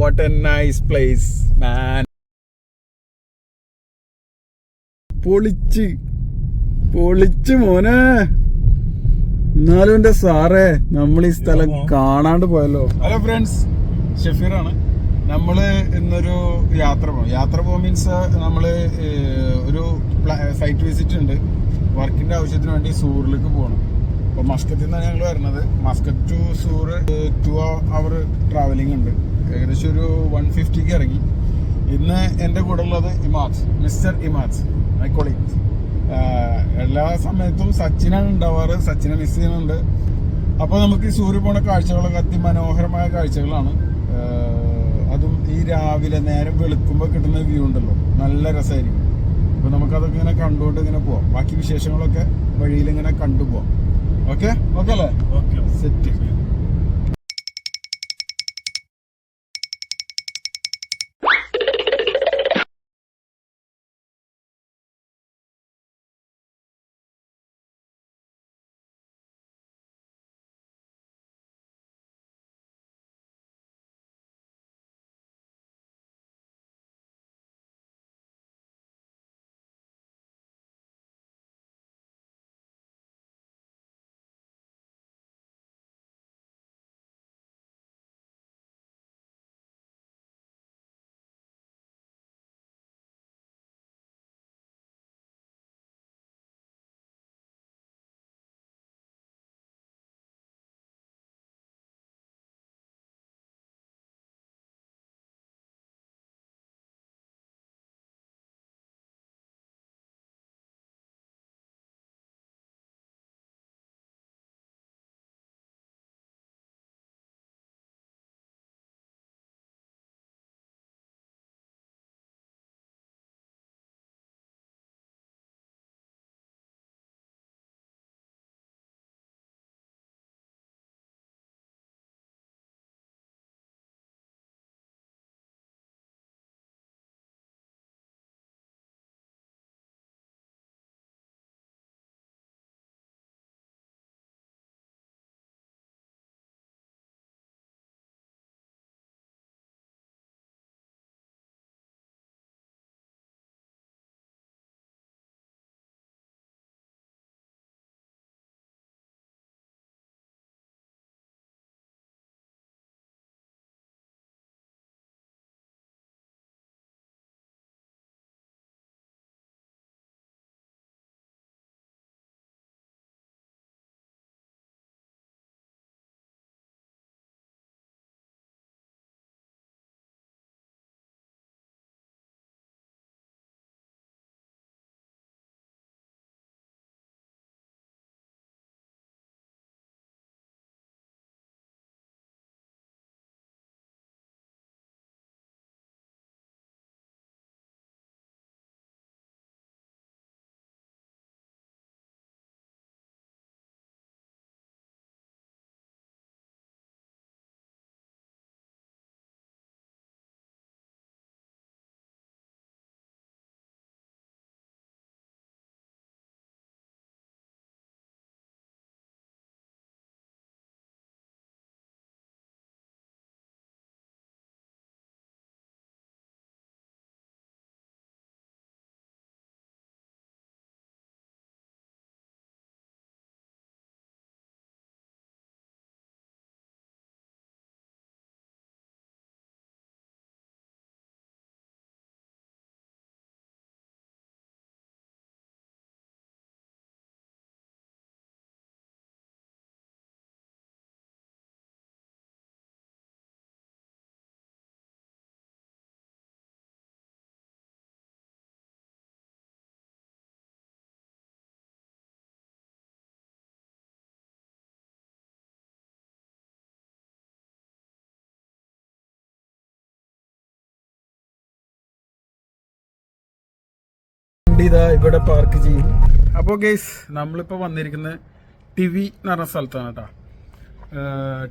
what a nice place, man. പൊളിച്ച് മോനെ. എന്നാലും എന്റെ സാറേ, നമ്മൾ ഈ സ്ഥലം കാണാണ്ട് പോയല്ലോ. ഹലോ ഫ്രണ്ട്സ്, ഷഫീറാണ്. നമ്മള് ഇന്നൊരു യാത്ര പോകും മീൻസ് നമ്മള് ഒരു സൈറ്റ് വിസിറ്റ് ഉണ്ട്. വർക്കിന്റെ ആവശ്യത്തിന് വേണ്ടി സൂറിലേക്ക് പോകണം. അപ്പൊ മസ്കത്തിൽ നിന്നാണ് ഞങ്ങൾ വരുന്നത്. മസ്കറ്റ് ടു സൂർ 2 hour ട്രാവലിംഗ് ഉണ്ട്. ഏകദേശം ഒരു 150 ഇറങ്ങി. ഇന്ന് എൻ്റെ കൂടെ ഉള്ളത് മിസ്റ്റർ ഇമാദ്, മൈ കൊളീഗ്. എല്ലാ സമയത്തും സച്ചിനാണ് ഉണ്ടാവാറ്. സച്ചിനെ മിസ് ചെയ്യുന്നുണ്ട്. അപ്പോൾ നമുക്ക് ഈ സൂര്യ പോണ കാഴ്ചകളൊക്കെ അതിമനോഹരമായ കാഴ്ചകളാണ്. അതും ഈ രാവിലെ നേരം വെളുക്കുമ്പോൾ കിട്ടുന്ന വ്യൂ ഉണ്ടല്ലോ, നല്ല രസമായിരിക്കും. അപ്പോൾ നമുക്കതൊക്കെ ഇങ്ങനെ കണ്ടുകൊണ്ട് ഇങ്ങനെ പോവാം. ബാക്കി വിശേഷങ്ങളൊക്കെ വഴിയിൽ ഇങ്ങനെ കണ്ടുപോവാം. ഓക്കെ അല്ലേ? സെറ്റ്. ഇതാ ഇവിടെ പാർക്ക് ചെയ്യും. അപ്പോൾ ഗൈസ്, നമ്മളിപ്പോൾ വന്നിരിക്കുന്നത് ടിവി എന്ന് പറഞ്ഞ സ്ഥലത്താണ് കേട്ടോ.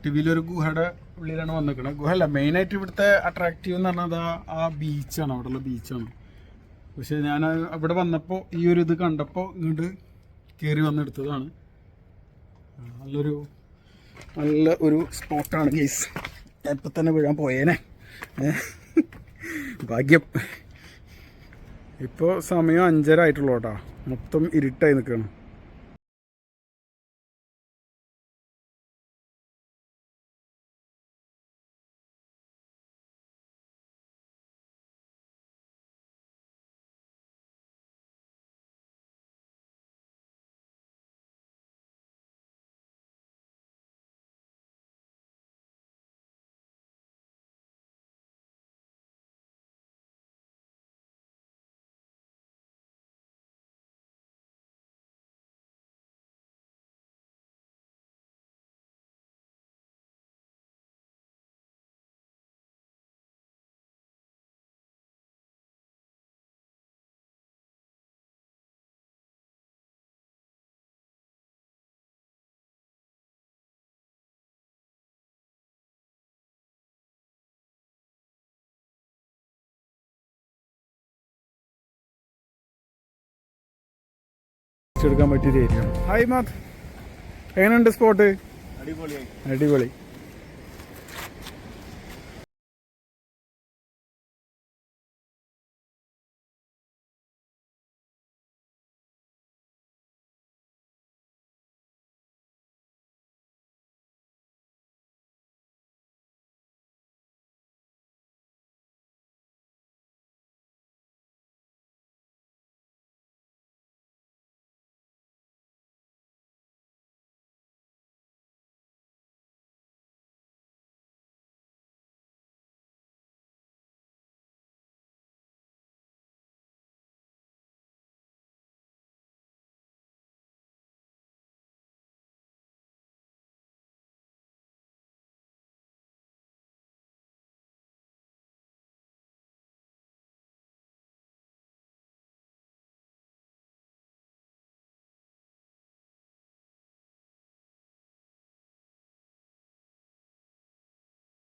ടിവിയിലൊരു ഗുഹയുടെ ഉള്ളിലാണ് വന്നിരിക്കുന്നത്. ഗുഹ അല്ല, മെയിനായിട്ട് ഇവിടുത്തെ അട്രാക്റ്റീവ് എന്ന് പറഞ്ഞാൽ ആ ബീച്ചാണ്, അവിടെയുള്ള ബീച്ചാണ്. പക്ഷെ ഞാൻ അവിടെ വന്നപ്പോൾ ഈ ഒരു ഇത് കണ്ടപ്പോൾ ഇങ്ങോട്ട് കയറി വന്നെടുത്തതാണ്. നല്ല ഒരു സ്പോട്ടാണ് ഗൈസ്. ഇപ്പം തന്നെ വീഴാൻ പോയേനെ. ഭാഗ്യം. ഇപ്പോൾ സമയം 5:30 ആയിട്ടുള്ളൂ കേട്ടോ. മൊത്തം ഇരുട്ടായി നിൽക്കുകയാണ്. എടുക്കാൻ പറ്റിയൊരു ഏരിയ. ഹായ് മാത്, എങ്ങനെയുണ്ട് സ്പോട്ട്? അടിപൊളി.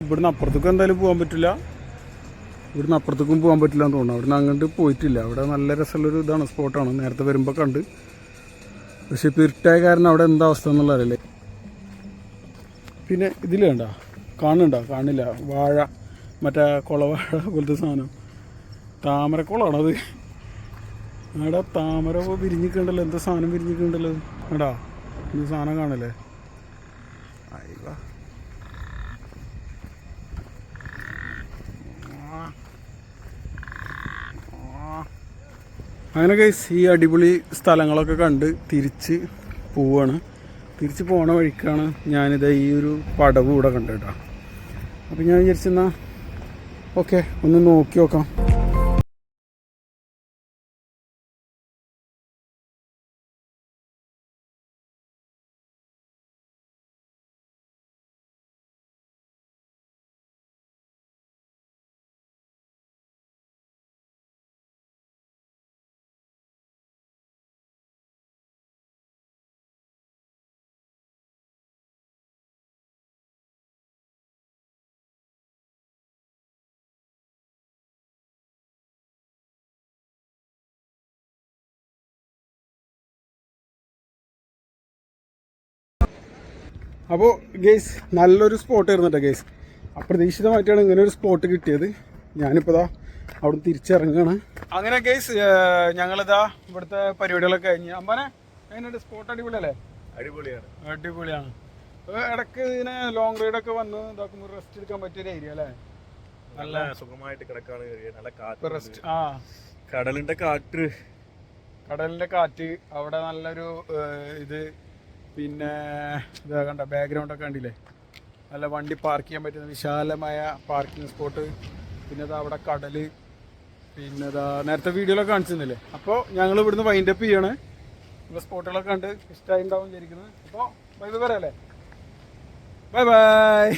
ഇവിടുന്ന് അപ്പുറത്തേക്കും എന്തായാലും പോകാൻ പറ്റില്ല, ഇവിടുന്ന് അപ്പുറത്തേക്കും പോകാൻ പറ്റില്ല എന്ന് തോന്നുന്നു. അവിടുന്ന് അങ്ങോട്ട് പോയിട്ടില്ല. അവിടെ നല്ല രസമുള്ളൊരു ഇതാണ്, സ്പോട്ടാണ്. നേരത്തെ വരുമ്പോൾ കണ്ട്, പക്ഷെ ഇപ്പോൾ ഇരുട്ടായ കാരണം അവിടെ എന്താ അവസ്ഥ എന്നുള്ള അറിയില്ലേ. പിന്നെ ഇതിൽ വേണ്ട, കാണില്ല വാഴ, മറ്റേ കുളവാഴ പോലത്തെ സാധനം, താമരക്കുളമാണത്. അവിടെ താമര വിരിഞ്ഞിട്ടുണ്ടല്ലോ, എന്താ സാധനം വിരിഞ്ഞിട്ടുണ്ടല്ലോ എടാ, ഈ സാധനം കാണില്ലേ. അയ്യോ, അങ്ങനെ ഗൈസ് ഈ അടിപൊളി സ്ഥലങ്ങളൊക്കെ കണ്ട് തിരിച്ച് പോവാണ്. തിരിച്ച് പോണ വഴിക്കാണ് ഞാനിത് ഈ ഒരു പടവ് ഇവിടെ കണ്ടു കേട്ടോ. അപ്പം ഞാൻ വിചാരിച്ചെന്നാൽ ഓക്കെ ഒന്ന് നോക്കി നോക്കാം. അപ്പോൾ ഗെയ്സ് നല്ലൊരു സ്പോട്ട് ആയിരുന്നു കേട്ടോ ഗെയ്സ്. അപ്രതീക്ഷിതമായിട്ടാണ് ഇങ്ങനെ ഒരു സ്പോട്ട് കിട്ടിയത്. ഞാനിപ്പോൾ ഇതാ അവിടെ തിരിച്ചിറങ്ങുകയാണ്. അങ്ങനെ ഗെയ്സ് ഞങ്ങളിതാ ഇവിടുത്തെ പരിപാടികളൊക്കെ കഴിഞ്ഞ്. അമ്പാനെ എങ്ങനെയുണ്ട് സ്പോട്ട്? അടിപൊളിയല്ലേ? അടിപൊളിയാണ്. ഇടയ്ക്ക് ഇതിനെ ലോങ് റൈഡൊക്കെ വന്ന് ഇതാക്കുമ്പോൾ റെസ്റ്റ് എടുക്കാൻ പറ്റിയൊരു ഏരിയ അല്ലേ? നല്ല സുഖമായിട്ട് കിടക്കാണ്. നല്ല റെസ്റ്റ്. കടലിൻ്റെ കാറ്റ് അവിടെ നല്ലൊരു ഇത്. പിന്നെ ഇതാ കണ്ട ബാക്ക്ഗ്രൗണ്ടൊക്കെ കണ്ടില്ലേ, നല്ല വണ്ടി പാർക്ക് ചെയ്യാൻ പറ്റുന്ന വിശാലമായ പാർക്കിംഗ് സ്പോട്ട്. പിന്നെ ഇതാ അവിടെ കടൽ. പിന്നെ ഇതാ നേരത്തെ വീഡിയോയിലൊക്കെ കാണിച്ചിരുന്നില്ലേ. അപ്പോൾ ഞങ്ങൾ ഇവിടുന്ന് വൈൻഡപ്പ് ചെയ്യാണ്. ഇപ്പോൾ സ്പോട്ടുകളൊക്കെ കണ്ട് ഇഷ്ടമായി ഉണ്ടാവും വിചാരിക്കുന്നത്. അപ്പോൾ ബൈ ബൈ പറയല്ലേ. Bye bye.